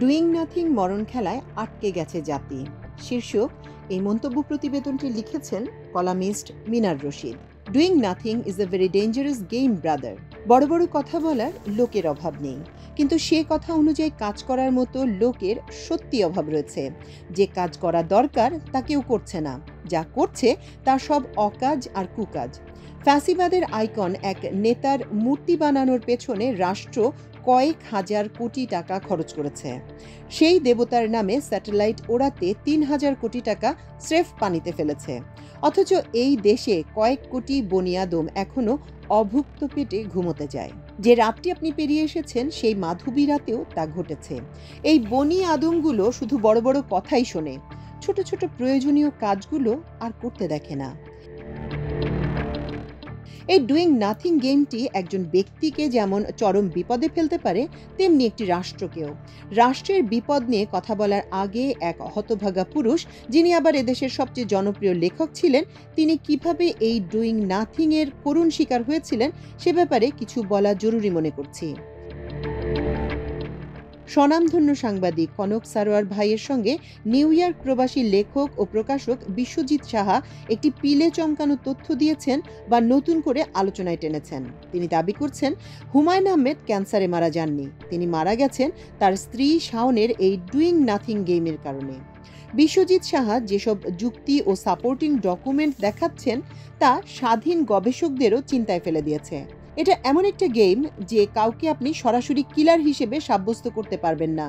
Doing nothing মরণ খেলায় আটকে গেছে জাতি শীর্ষক এই মন্তব্য প্রতিবেদনটি লিখেছেন columnist Minar Rashid. Doing nothing is a very dangerous game brother. বড় বড় কথা বলার লোকের অভাব নেই, কিন্তু সে কথা অনুযায়ী কাজ করার মতো লোকের সত্যি অভাব রয়েছে। যে কাজ করা দরকার তা কেউ করছে না, যা করছে তা সব অকাজ আর কুকাজ। ফ্যাসিবাদের আইকন এক নেতার মূর্তি বানানোর পেছনে রাষ্ট্র কয়েক হাজার কোটি টাকা খরচ করেছে। সেই দেবতার নামে স্যাটেলাইট ওড়াতে ৩,০০০ কোটি টাকা স্রেফ পানিতে ফেলেছে। অথচ এই দেশে কয়েক কোটি বনিয়াদম এখনো অভুক্ত পেটে ঘুমোতে যায়। যে রাতটি আপনি পেরিয়ে এসেছেন সেই মাধবী রাতেও তা ঘটেছে। এই বনি আদমগুলো শুধু বড় বড় কথাই শোনে, ছোট ছোট প্রয়োজনীয় কাজগুলো আর করতে দেখে না। এই ডুইং নাথিং গেমটি একজন ব্যক্তিকে যেমন চরম বিপদে ফেলতে পারে, তেমনি একটি রাষ্ট্রকেও। রাষ্ট্রের বিপদ নিয়ে কথা বলার আগে এক হতভাগা পুরুষ, যিনি আবার এদেশের সবচেয়ে জনপ্রিয় লেখক ছিলেন, তিনি কিভাবে এই ডুইং নাথিং এর করুণ শিকার হয়েছিলেন সে ব্যাপারে কিছু বলা জরুরি মনে করছি। স্বনামধন্য সাংবাদিক কনক সারোয়ার ভাইয়ের সঙ্গে নিউ ইয়র্ক প্রবাসী লেখক ও প্রকাশক বিশ্বজিৎ সাহা একটি পিলে চমকানো তথ্য দিয়েছেন বা নতুন করে আলোচনায় টেনেছেন। তিনি দাবি করছেন হুমায়ুন আহমেদ ক্যান্সারে মারা যাননি, তিনি মারা গেছেন তার স্ত্রী শাওনের এই ডুইং নাথিং গেমের কারণে। বিশ্বজিৎ সাহা যেসব যুক্তি ও সাপোর্টিং ডকুমেন্ট দেখাচ্ছেন তা স্বাধীন গবেষকদেরও চিন্তায় ফেলে দিয়েছে। এটা এমন একটা গেম যে কাউকে আপনি সরাসরি কিলার হিসেবে সাব্যস্ত করতে পারবেন না।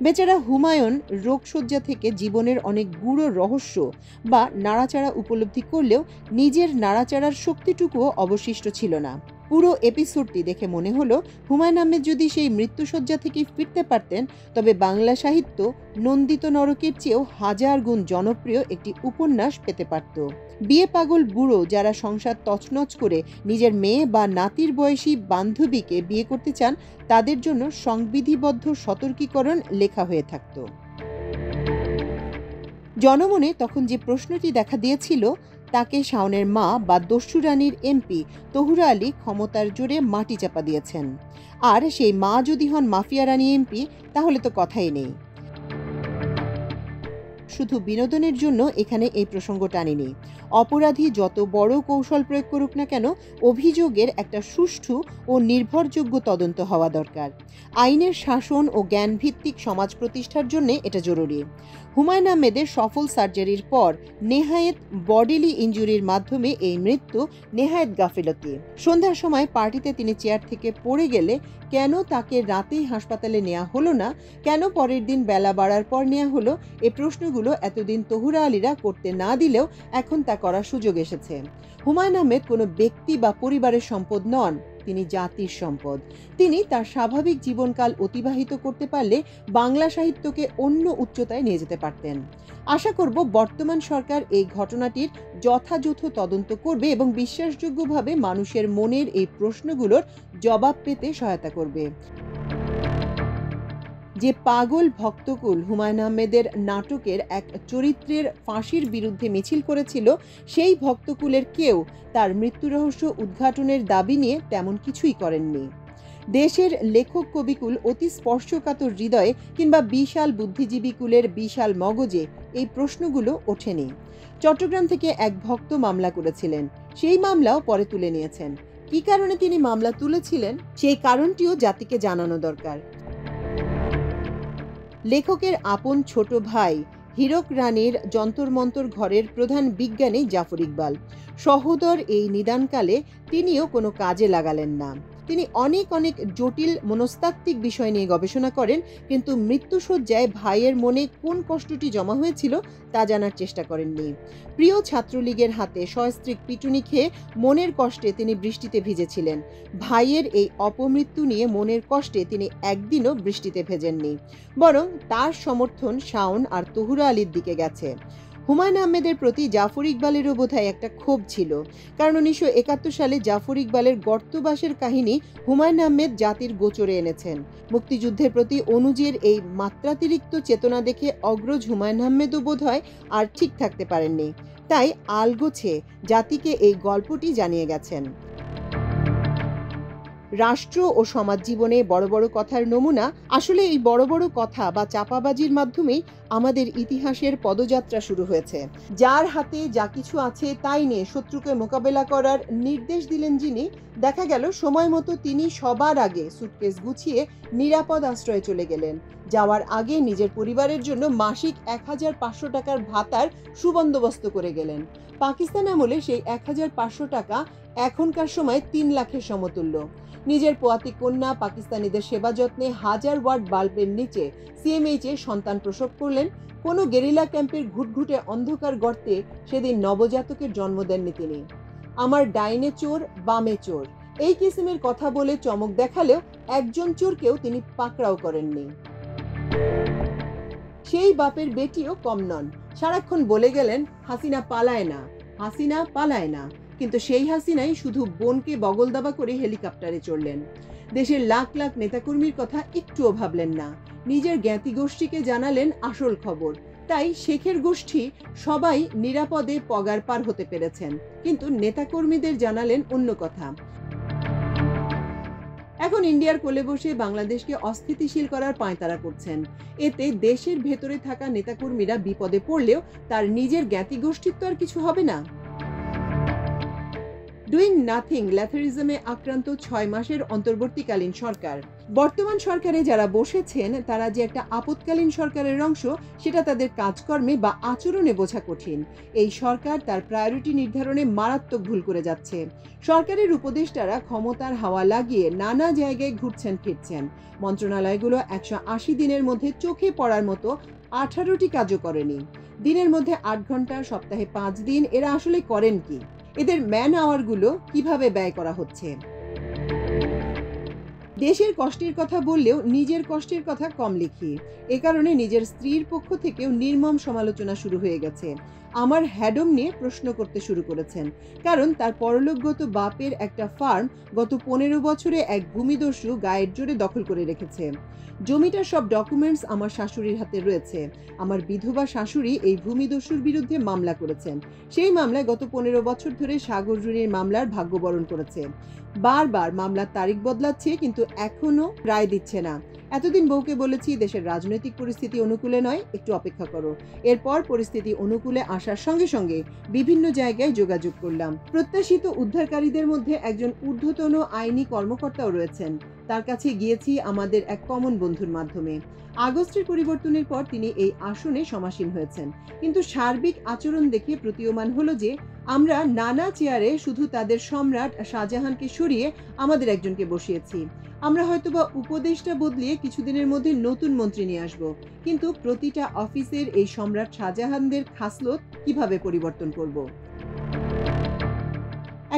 বেচারা হুমায়ুন রোগশয্যা থেকে জীবনের অনেক গূঢ় রহস্য বা নাড়াচাড়া উপলব্ধি করলেও নিজের নাড়াচাড়ার শক্তিটুকুও অবশিষ্ট ছিল না। পুরো এপিসোডটি দেখে মনে হলো হুমায়ুন আহমেদ যদি সেই মৃত্যুশয্যা থেকে ফিরতে পারতেন, তবে বাংলা সাহিত্য নন্দিত নরকের চেয়েও হাজার গুণ জনপ্রিয় একটি উপন্যাস পেতে পারত। বিয়ে পাগল বুড়ো যারা সংসার তছনছ করে নিজের মেয়ে বা নাতির বয়সী বান্ধবীকে বিয়ে করতে চান, তাদের জন্য সংবিধিবদ্ধ সতর্কীকরণ লেখা হয়ে থাকত। জনমনে তখন যে প্রশ্নটি দেখা দিয়েছিল, তাকে শাওনের মা বা দস্যু রানীর এমপি তহুরা আলী ক্ষমতার জোরে মাটি চাপা দিয়েছেন। আর সেই মা যদি হন মাফিয়া রানী এমপি, তাহলে তো কথাই নেই। শুধু বিনোদনের জন্য এখানে এই প্রসঙ্গ টানিনি। অপরাধী যত বড় কৌশল প্রয়োগ করুক না কেন, অভিযোগের একটা সুষ্ঠু ও নির্ভরযোগ্য তদন্ত হওয়া দরকার। আইনের শাসন ও জ্ঞানভিত্তিক সমাজ প্রতিষ্ঠার জন্য এটা জরুরি। হুমায়ুন আহমেদের সফল সার্জারির পর নেহায়েত বডিলি ইনজুরির মাধ্যমে এই মৃত্যু নেহায়েত গাফিলতি। সন্ধ্যার সময় পার্টিতে তিনি চেয়ার থেকে পড়ে গেলে কেন তাকে রাতেই হাসপাতালে নেওয়া হলো না, কেন পরের দিন বেলা বাড়ার পর নেওয়া হলো, এই প্রশ্নগুলো এতদিন তহুরা আলীরা করতে না দিলেও এখন তা করার সুযোগ এসেছে। হুমায়ুন আহমেদ কোনো ব্যক্তি বা পরিবারের সম্পদ নন, তিনি জাতির সম্পদ। তিনি তার স্বাভাবিক জীবনকাল অতিবাহিত করতে পারলে বাংলা সাহিত্যকে অন্য উচ্চতায় নিয়ে যেতে পারতেন। আশা করব বর্তমান সরকার এই ঘটনাটির যথাযথ তদন্ত করবে এবং বিশ্বাসযোগ্যভাবে মানুষের মনের এই প্রশ্নগুলোর জবাব পেতে সহায়তা করবে। যে পাগল ভক্তকুল হুমায়ুন আহমেদের নাটকের এক চরিত্রের ফাঁসির বিরুদ্ধে মিছিল করেছিল, সেই ভক্তকুলের কেউ তার মৃত্যু রহস্য উদ্ঘাটনের দাবি নিয়ে তেমন কিছুই করেননি। দেশের লেখক কবিকুল অতি স্পর্শকাতর হৃদয়ে কিংবা বিশাল বুদ্ধিজীবী কুলের বিশাল মগজে এই প্রশ্নগুলো ওঠেনি। চট্টগ্রাম থেকে এক ভক্ত মামলা করেছিলেন, সেই মামলাও পরে তুলে নিয়েছেন। কী কারণে তিনি মামলা তুলেছিলেন সেই কারণটিও জাতিকে জানানো দরকার। লেখকের আপন ছোট ভাই হীরক রানীর যন্তর মন্তর ঘরের প্রধান বিজ্ঞানী জাফর ইকবাল। সহোদর এই নিদানকালে তিনিও কোনো কাজে লাগালেন না। তিনি অনেক জটিল মনস্তাত্ত্বিক বিষয় নিয়ে গবেষণা করেন, কিন্তু মৃত্যুশয্যায় ভাইয়ের মনে কোন কষ্টটি জমা হয়েছিল তা জানার চেষ্টা করেননি। প্রিয় ছাত্রলীগের হাতে সস্ত্রীক পিটুনি খেয়ে মনের কষ্টে তিনি বৃষ্টিতে ভিজেছিলেন। ভাইয়ের এই অপমৃত্যু নিয়ে মনের কষ্টে তিনি একদিনও বৃষ্টিতে ভেজেননি, বরং তার সমর্থন শাওন আর তহুরা আলীর দিকে গেছে। হুমায়ুন আহমেদের প্রতি জাফর ইকবালেরও বোধহয় একটা ক্ষোভ ছিল, কারণ 1971 সালে জাফর ইকবালের গর্তবাসের কাহিনী হুমায়ুন আহমেদ জাতির গোচরে এনেছেন। মুক্তিযুদ্ধের প্রতি অনুজের এই মাত্রাতিরিক্ত চেতনা দেখে অগ্রজ হুমায়ুন আহমেদও বোধহয় আর ঠিক থাকতে পারেননি, তাই আলগোছে জাতিকে এই গল্পটি জানিয়ে গেছেন। রাষ্ট্র ও সমাজ জীবনে বড় বড় কথার নমুনা। আসলে এই বড় বড় কথা বা চাপাবাজির মাধ্যমেই আমাদের ইতিহাসের পদযাত্রা শুরু হয়েছে। যার হাতে যা কিছু আছে তাই নিয়ে শত্রুকে মোকাবেলা করার নির্দেশ দিলেন যিনি, দেখা গেল সময় মতো তিনি সবার আগে সুটকেস গুছিয়ে নিরাপদ আশ্রয়ে চলে গেলেন। যাওয়ার আগে নিজের পরিবারের জন্য মাসিক ১,৫০০ টাকার ভাতার সুবন্দোবস্ত করে গেলেন। পাকিস্তান আমলে সেই ১,৫০০ টাকা এখনকার সময় ৩ লাখের সমতুল্য। নিজের পোয়াতি কন্যা পাকিস্তানিদের সেবা যত্নে ১,০০০ ওয়াট বাল্বের নিচে সিএমএইচে সন্তান প্রসব করলেন। কোনো গেরিলা ক্যাম্পের ঘুটঘুটে অন্ধকার গর্তে সেদিন নবজাতকের জন্ম দেননি তিনি। আমার ডাইনে চোর বামে চোর, এই কিসিমের কথা বলে চমক দেখালেও একজন চোরকেও তিনি পাকড়াও করেননি। সেই বাপের বেটিও কম নন, সারাক্ষণ বলে গেলেন হাসিনা পালায় না, হাসিনা পালায় না। কিন্তু সেই হাসিনাই শুধু বোনকে বগল দাবা করে হেলিকপ্টারে চড়লেন। দেশের লাখ লাখ নেতাকর্মীর কথা একটুও ভাবলেন না, নিজের জ্ঞাতি গোষ্ঠীকে জানালেন আসল খবর। তাই শেখের গোষ্ঠী সবাই নিরাপদে পগার পার হতে পেরেছেন, কিন্তু নেতাকর্মীদের জানালেন অন্য কথা। এখন ইন্ডিয়ার কোলে বসে বাংলাদেশকে অস্থিতিশীল করার পাঁয়তারা করছেন। এতে দেশের ভেতরে থাকা নেতাকর্মীরা বিপদে পড়লেও তার নিজের জ্ঞাতি গোষ্ঠীর তো আর কিছু হবে না। ডুইং নাথিং ল্যাথারিজমে আক্রান্ত ৬ মাসের অন্তর্বর্তীকালীন সরকার। বর্তমান সরকারে যারা বসেছেন তারা যে একটা আপৎকালীন সরকারের অংশ সেটা তাদের কাজকর্মে বা আচরণে বোঝা কঠিন। এই সরকার তার প্রায়োরিটি নির্ধারণে মারাত্মক ভুল করে যাচ্ছে। সরকারের উপদেষ্টারা ক্ষমতার হাওয়া লাগিয়ে নানা জায়গায় ঘুরছেন ফিরছেন। মন্ত্রণালয়গুলো ১৮০ দিনের মধ্যে চোখে পড়ার মতো ১৮টি কাজও করেনি। দিনের মধ্যে ৮ ঘন্টা, সপ্তাহে ৫ দিন, এরা আসলে করেন কি? এদের ম্যান আওয়ারগুলো কিভাবে ব্যয় করা হচ্ছে? দেশের কষ্টের কথা বললেও নিজের কষ্টের কথা কম লিখি। এ কারণে নিজের স্ত্রীর পক্ষ থেকেও নির্মম সমালোচনা শুরু হয়ে গেছে। আমার হ্যাডম নিয়ে প্রশ্ন করতে শুরু করেছেন, কারণ তার পরলোকগত বাপের একটা ফার্ম গত ১৫ বছরে এক ভূমিদস্যু গায়ের জোরে দখল করে রেখেছে। জমিটার সব ডকুমেন্টস আমার শাশুড়ির হাতে রয়েছে। আমার বিধবা শাশুড়ি এই ভূমিদস্যুর বিরুদ্ধে মামলা করেছেন। সেই মামলায় গত ১৫ বছর ধরে সাগর রুনির মামলার ভাগ্যবরণ করেছে। বারবার মামলার তারিখ বদলাচ্ছে, কিন্তু এখনো রায় দিচ্ছে না। এতদিন বউকে বলেছি দেশের রাজনৈতিক পরিস্থিতি অনুকূলে নয়, একটু অপেক্ষা করো। এরপর পরিস্থিতি অনুকূলে আসার সঙ্গে সঙ্গে বিভিন্ন জায়গায় যোগাযোগ করলাম। প্রত্যাশিত উদ্ধারকারীদের মধ্যে একজন ঊর্ধ্বতন আইনি কর্মকর্তাও রয়েছেন। তার কাছে গিয়েছি আমাদের এক কমন বন্ধুর মাধ্যমে। আগস্টের পরিবর্তনের পর তিনি এই আসনে সমাসীন হয়েছেন, কিন্তু সার্বিক আচরণ দেখে প্রতীয়মান হলো যে আমরা নানা চেয়ারে শুধু তাদের সম্রাট শাহজাহানকে সরিয়ে আমাদের একজনকে বসিয়েছি। আমরা হয়তোবা উপদেষ্টা বদলিয়ে কিছুদিনের মধ্যে নতুন মন্ত্রী নিয়ে আসব, কিন্তু প্রতিটা অফিসের এই সম্রাট শাহজাহানদের খাসলত কিভাবে পরিবর্তন করব?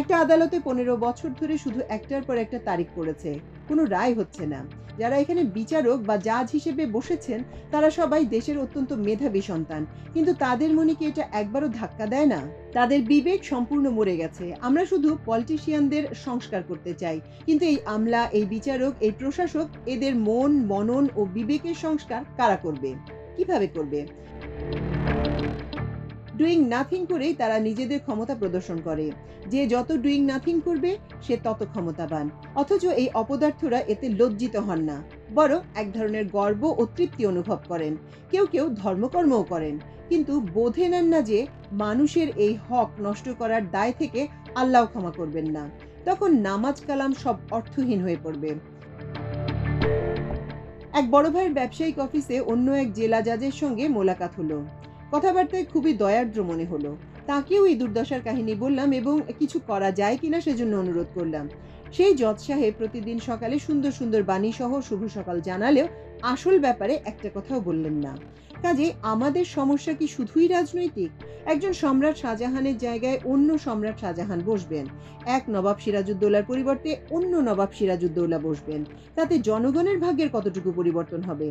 একটা আদালতে ১৫ বছর ধরে শুধু একটার পর একটা তারিখ পড়েছে, কোনো রায় হচ্ছে না। যারা এখানে বিচারক বা জাজ হিসেবে বসেছেন তারা সবাই দেশের অত্যন্ত মেধাবী সন্তান, কিন্তু তাদের মনে কি এটা একবারও ধাক্কা দেয় না? তাদের বিবেক সম্পূর্ণ মরে গেছে। আমরা শুধু পলিটিশিয়ানদের সংস্কার করতে চাই, কিন্তু এই আমলা, এই বিচারক, এই প্রশাসক, এদের মন, মনন ও বিবেকের সংস্কার কারা করবে? কিভাবে করবে? ডুইং নাথিং করেই তারা নিজেদের ক্ষমতা প্রদর্শন করে। যে যত ডুইং নাথিং করবে সে তত ক্ষমতাবান। অথচ এই অপদার্থরা এতে লজ্জিত হন না, বরং এক ধরনের গর্ব ও তৃপ্তি অনুভব করেন। কেউ কেউ ধর্মকর্মও করেন, কিন্তু বোঝে নেন না যে মানুষের এই হক নষ্ট করার দায় থেকে আল্লাহ ক্ষমা করবেন না। তখন নামাজ কালাম সব অর্থহীন হয়ে পড়বে। এক বড় ভাইয়ের ব্যবসায়িক অফিসে অন্য এক জেলা জাজের সঙ্গে মোলাকাত হলো। কথাবার্তায় খুবই দয়ার্দ্র মনে হলো। তাকেও এই দুর্দশার কাহিনী বললাম এবং কিছু করা যায় কিনা সেজন্য অনুরোধ করলাম। সেই জজ সাহেব প্রতিদিন সকালে সুন্দর সুন্দর বাণী সহ শুভ সকাল জানালেও আসল ব্যাপারে একটা কথাও বললেন না। কাজে আমাদের সমস্যা কি শুধুই রাজনৈতিক? একজন সম্রাট শাহজাহানের জায়গায় অন্য সম্রাট শাহজাহান বসবেন, এক নবাব সিরাজউদ্দৌলার পরিবর্তে অন্য নবাব সিরাজউদ্দৌলা বসবেন। তাতে জনগণের ভাগ্যের কতটুকু পরিবর্তন হবে?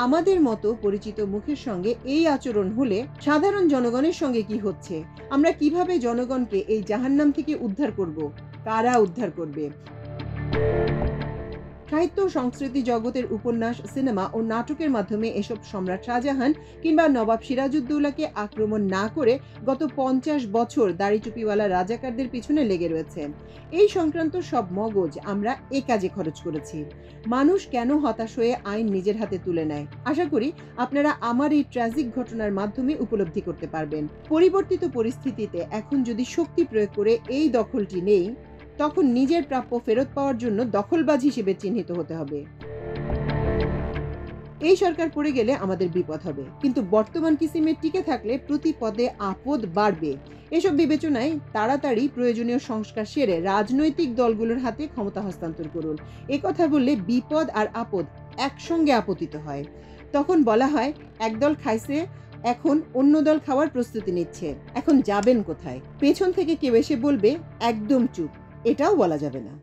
আমাদের মতো পরিচিত মুখের সঙ্গে এই আচরণ হলে সাধারণ জনগণের সঙ্গে কি হচ্ছে? আমরা কিভাবে জনগণকে এই জাহান্নাম থেকে উদ্ধার করব? কারা উদ্ধার করবে? সাহিত্য ও সংস্কৃতি জগতের উপন্যাস, সিনেমা ও নাটকের মাধ্যমে এসব সম্রাট শাহজাহান কিংবা নবাব সিরাজউদ্দৌলাকে আক্রমণ না করে গত 50 বছর দাড়িটুপিওয়ালা রাজাকারদের পিছনে লেগে রয়েছে। এই সংক্রান্ত সব মগজ আমরা এ কাজে খরচ করেছি। মানুষ কেন হতাশ হয়ে আইন নিজের হাতে তুলে নেয়, আশা করি আপনারা আমার এই ট্র্যাজিক ঘটনার মাধ্যমে উপলব্ধি করতে পারবেন। পরিবর্তিত পরিস্থিতিতে এখন যদি শক্তি প্রয়োগ করে এই দখলটি নেই, তখন নিজের প্রাপ্য ফেরত পাওয়ার জন্য দখলবাজ হিসেবে চিহ্নিত হতে হবে। এই সরকার পড়ে গেলে আমাদের বিপদ হবে, কিন্তু বর্তমান কিসিমে টিকে থাকলে প্রতি পদে আপদ বাড়বে। এসব বিবেচনায় তাড়াতাড়ি প্রয়োজনীয় সংস্কার সেরে রাজনৈতিক দলগুলোর হাতে ক্ষমতা হস্তান্তর করুন। কথা বললে বিপদ আর আপদ একসঙ্গে আপতিত হয়। তখন বলা হয় একদল খাইছে, এখন অন্য দল খাওয়ার প্রস্তুতি নিচ্ছে, এখন যাবেন কোথায়? পেছন থেকে কেউ এসে বলবে একদম চুপ, এটাও বলা যাবে না।